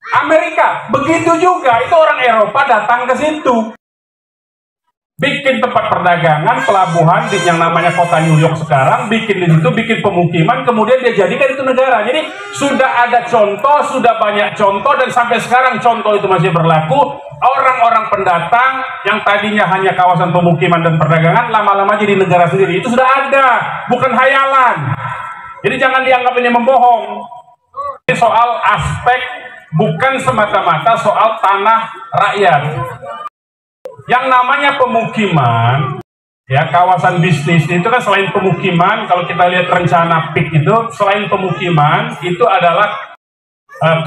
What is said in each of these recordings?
Amerika begitu juga, itu orang Eropa datang ke situ, bikin tempat perdagangan, pelabuhan di yang namanya kota New York sekarang, bikin di situ, bikin pemukiman, kemudian dia jadikan itu negara. Jadi sudah ada contoh, sudah banyak contoh, dan sampai sekarang contoh itu masih berlaku. Orang-orang pendatang yang tadinya hanya kawasan pemukiman dan perdagangan, lama-lama jadi negara sendiri. Itu sudah ada, bukan hayalan. Jadi jangan dianggap ini membohong. Ini soal aspek, bukan semata-mata soal tanah rakyat. Yang namanya pemukiman, ya kawasan bisnis itu kan selain pemukiman, kalau kita lihat rencana PIK itu, selain pemukiman itu adalah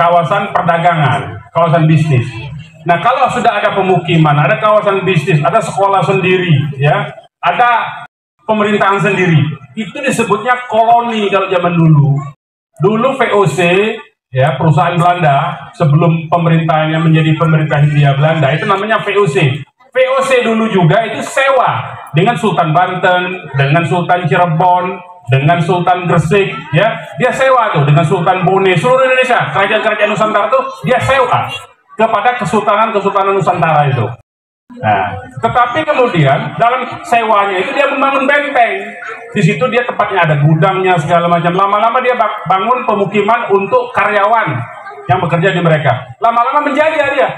kawasan perdagangan, kawasan bisnis. Nah kalau sudah ada pemukiman, ada kawasan bisnis, ada sekolah sendiri, ya, ada pemerintahan sendiri, itu disebutnya koloni kalau zaman dulu. Dulu VOC, ya perusahaan Belanda sebelum pemerintahannya menjadi pemerintah Hindia Belanda, itu namanya VOC. VOC dulu juga itu sewa dengan Sultan Banten, dengan Sultan Cirebon, dengan Sultan Gresik, ya dia sewa tuh dengan Sultan Bone, seluruh Indonesia, kerajaan-kerajaan Nusantara tuh dia sewa kepada kesultanan Nusantara itu. Nah, tetapi kemudian dalam sewanya itu dia membangun benteng. Di situ dia tempatnya ada gudangnya segala macam. Lama-lama dia bangun pemukiman untuk karyawan yang bekerja di mereka. Lama-lama menjajah dia.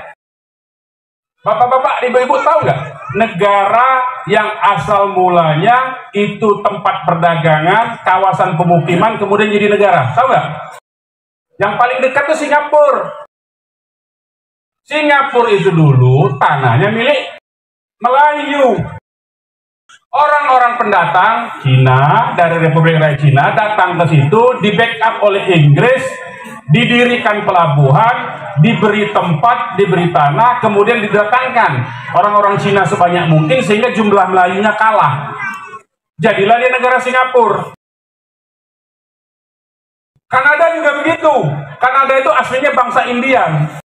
Bapak-bapak, ibu-ibu tahu nggak? Negara yang asal mulanya itu tempat perdagangan, kawasan pemukiman, kemudian jadi negara. Tahu nggak? Yang paling dekat itu Singapura. Singapura itu dulu tanahnya milik Melayu. Orang-orang pendatang Cina dari Republik Rakyat Cina datang ke situ, di backup oleh Inggris, didirikan pelabuhan, diberi tempat, diberi tanah, kemudian didatangkan orang-orang Cina sebanyak mungkin sehingga jumlah Melayunya kalah. Jadilah dia negara Singapura. Kanada juga begitu. Kanada itu aslinya bangsa Indian.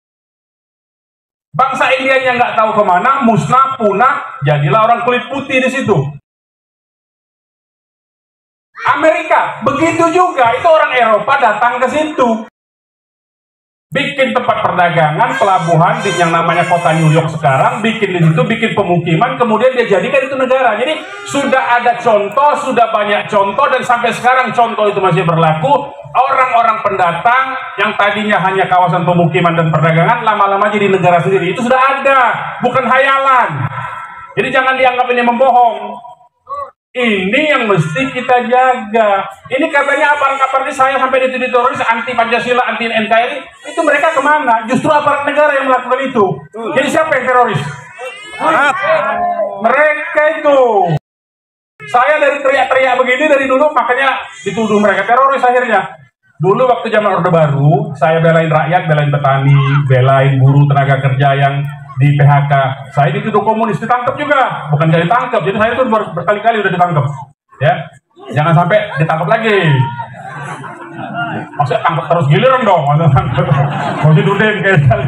Bangsa Indianya nggak tahu kemana, musnah, punah, jadilah orang kulit putih di situ. Amerika begitu juga, itu orang Eropa datang ke situ, bikin tempat perdagangan, pelabuhan di yang namanya kota New York sekarang, bikin di situ, bikin pemukiman, kemudian dia jadikan itu negara. Jadi sudah ada contoh, sudah banyak contoh, dan sampai sekarang contoh itu masih berlaku. Orang-orang pendatang yang tadinya hanya kawasan pemukiman dan perdagangan, lama-lama jadi negara sendiri. Itu sudah ada, bukan hayalan. Jadi jangan dianggap ini membohong. Ini yang mesti kita jaga. Ini katanya aparat-aparat ini saya sampai dituduh teroris, anti Pancasila, anti NKRI. Itu mereka kemana? Justru aparat negara yang melakukan itu. Jadi siapa yang teroris? Mereka itu. Saya dari teriak-teriak begini dari dulu, makanya dituduh mereka teroris akhirnya. Dulu waktu zaman Orde Baru, saya belain rakyat, belain petani, belain buruh tenaga kerja yang di PHK. Saya dituduh komunis, ditangkap juga. Bukan jadi tangkap, jadi saya itu berkali-kali udah ditangkap. Ya, jangan sampai ditangkap lagi. Maksudnya tangkap terus giliran dong. Maksudnya dudeng kayak gitu.